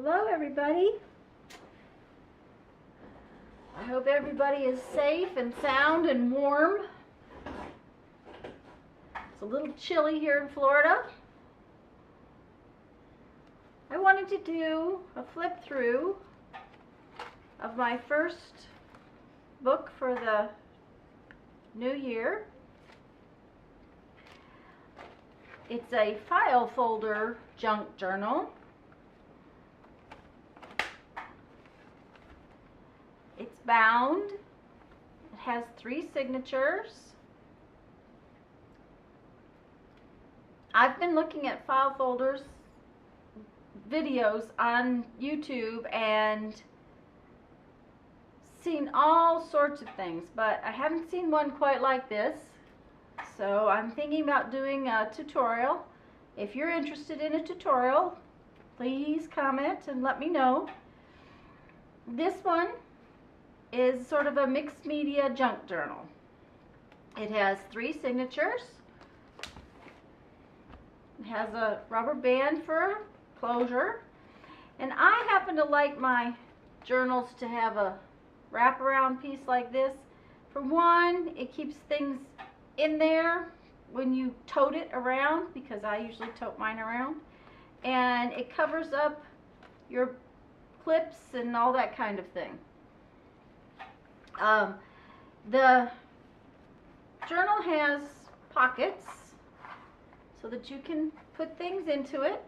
Hello everybody. I hope everybody is safe and sound and warm. It's a little chilly here in Florida. I wanted to do a flip through of my first book for the new year. It's a file folder junk journal. It's bound. It has 3 signatures. I've been looking at file folders videos on YouTube and seen all sorts of things, but I haven't seen one quite like this. So I'm thinking about doing a tutorial. If you're interested in a tutorial, please comment and let me know. This one is sort of a mixed media junk journal. It has 3 signatures. It has a rubber band for closure. And I happen to like my journals to have a wraparound piece like this. For one, it keeps things in there when you tote it around, because I usually tote mine around. And it covers up your clips and all that kind of thing. The journal has pockets so that you can put things into it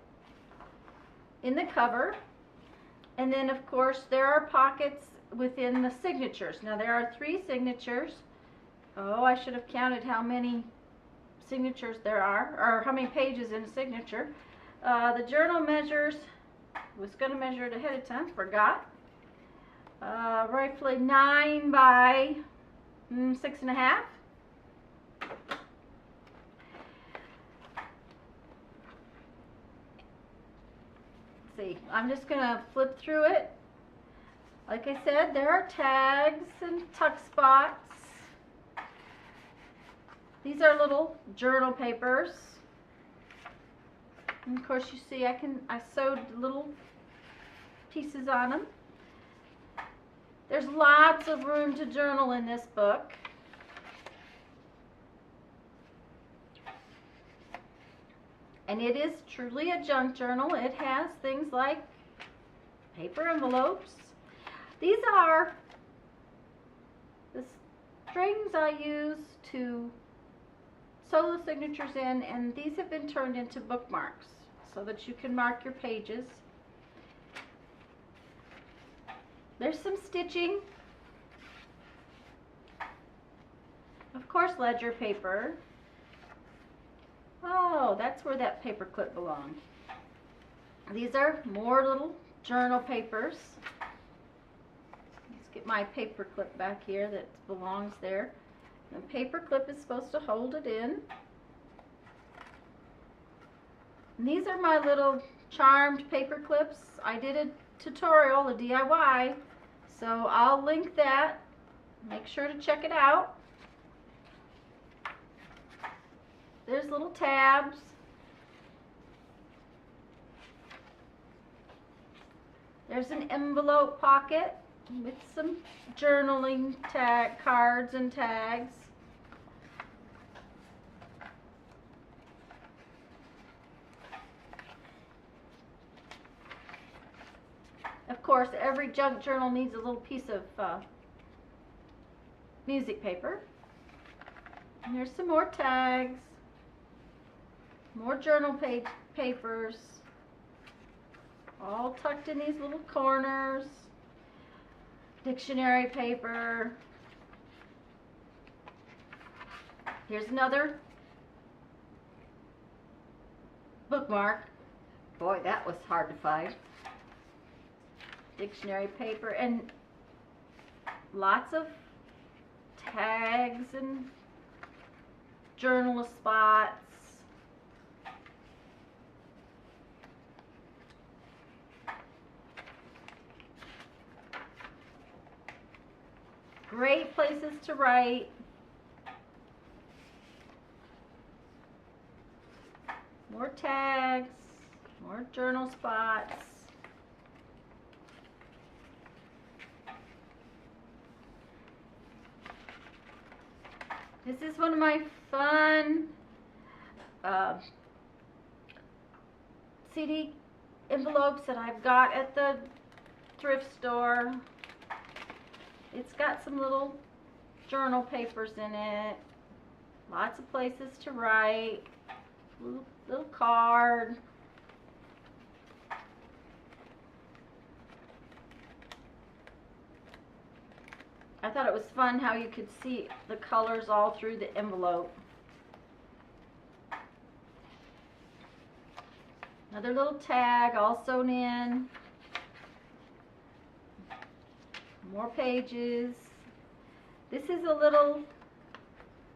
in the cover, and then of course there are pockets within the signatures. Now there are 3 signatures. Oh, I should have counted how many signatures there are, or how many pages in a signature. The journal measures, was going to measure it ahead of time, forgot. Roughly 9 by 6.5. See, I'm just going to flip through it. Like I said, there are tags and tuck spots. These are little journal papers. And of course you see I sewed little pieces on them. There's lots of room to journal in this book. And it is truly a junk journal. It has things like paper envelopes. These are the strings I use to sew the signatures in, and these have been turned into bookmarks so that you can mark your pages. There's some stitching. Of course, ledger paper. Oh, that's where that paper clip belonged. These are more little journal papers. Let's get my paper clip back here that belongs there. The paper clip is supposed to hold it in. And these are my little charmed paper clips. I did a tutorial, a DIY, so I'll link that. Make sure to check it out. There's little tabs. There's an envelope pocket with some journaling cards and tags. Of course, every junk journal needs a little piece of music paper. And here's some more tags, more journal papers, all tucked in these little corners. Dictionary paper. Here's another bookmark. Boy, that was hard to find. Dictionary paper, and lots of tags and journal spots. Great places to write. More tags, more journal spots. This is one of my fun CD envelopes that I've got at the thrift store. It's got some little journal papers in it, lots of places to write, little card. I thought it was fun how you could see the colors all through the envelope. Another little tag all sewn in. More pages. This is a little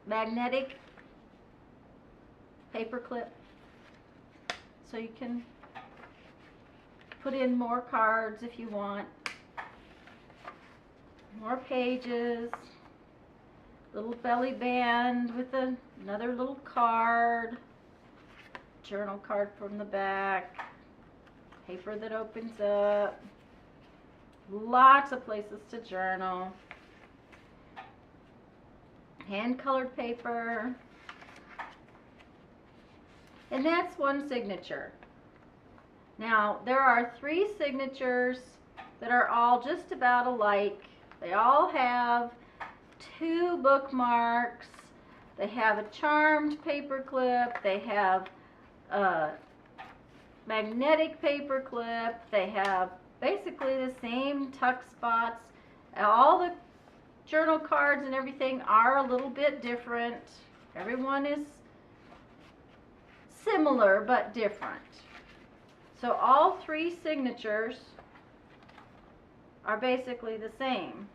magnetic paper clip, so you can put in more cards if you want. More pages. Little belly band with another little card. Journal card from the back. Paper that opens up. Lots of places to journal. Hand-colored paper. And that's one signature. Now, there are 3 signatures that are all just about alike. They all have 2 bookmarks. They have a charmed paper clip. They have a magnetic paper clip. They have basically the same tuck spots. All the journal cards and everything are a little bit different. Everyone is similar but different. So all 3 signatures are basically the same.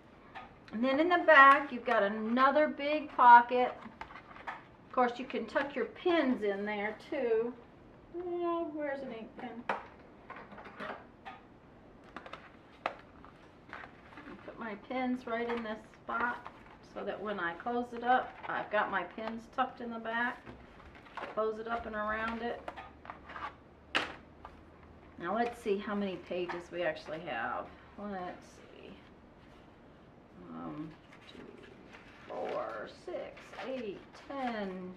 And then in the back you've got another big pocket. Of course you can tuck your pins in there too. Oh, where's an ink pen? Put my pins right in this spot so that when I close it up, I've got my pins tucked in the back. Close it up and around it. Now let's see how many pages we actually have. Let's see. 2, 4, 6, 8, 10,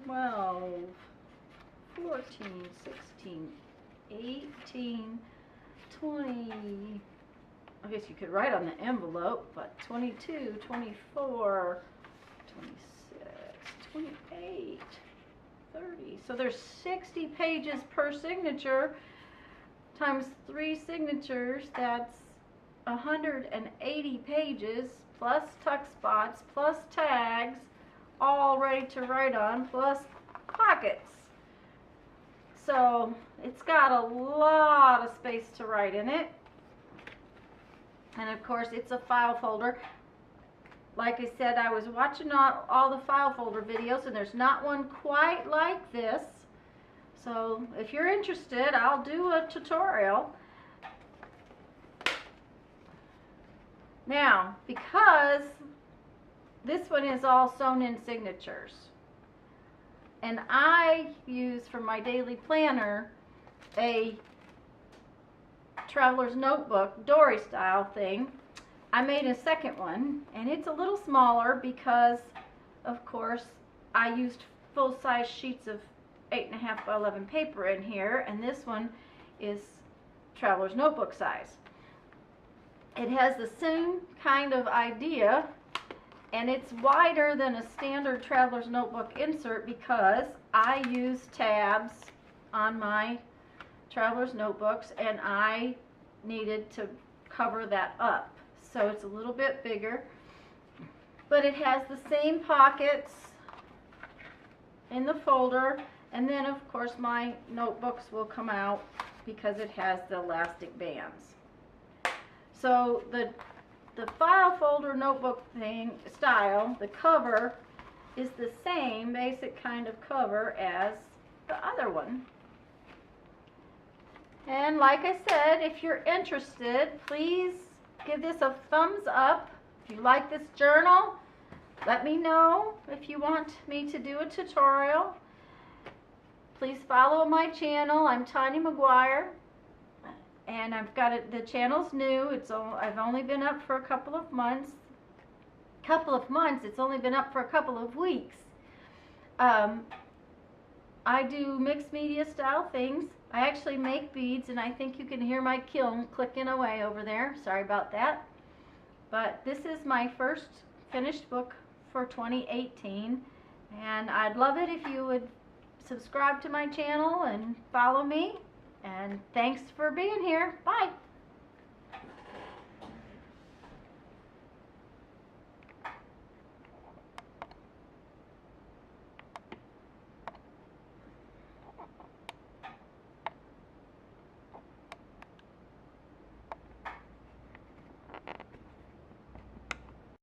12, 14, 16, 18, 20. I guess you could write on the envelope, but 22, 24, 26, 28, 30. So there's 60 pages per signature times 3 signatures. That's 180 pages plus tuck spots plus tags, all ready to write on, plus pockets. So it's got a lot of space to write in it. And of course it's a file folder. Like I said, I was watching all the file folder videos, and there's not one quite like this. So if you're interested, I'll do a tutorial. Now, because this one is all sewn in signatures, and I use for my daily planner a traveler's notebook, Dory style thing, I made a second one, and it's a little smaller because, of course, I used full-size sheets of 8.5 by 11 paper in here, and this one is traveler's notebook size. It has the same kind of idea, and it's wider than a standard traveler's notebook insert because I use tabs on my traveler's notebooks, and I needed to cover that up. So it's a little bit bigger, but it has the same pockets in the folder, and then of course my notebooks will come out because it has the elastic bands. So the file folder notebook thing style, the cover is the same basic kind of cover as the other one. And like I said, if you're interested, please give this a thumbs up. If you like this journal, let me know if you want me to do a tutorial. Please follow my channel. I'm Tanya McGuire, and I've got it. The channel's new. I've only been up for a couple of months. couple of months. It's only been up for a couple of weeks. I do mixed media style things. I actually make beads, and I think you can hear my kiln clicking away over there. Sorry about that. But this is my first finished book for 2018, and I'd love it if you would subscribe to my channel and follow me. And thanks for being here. Bye.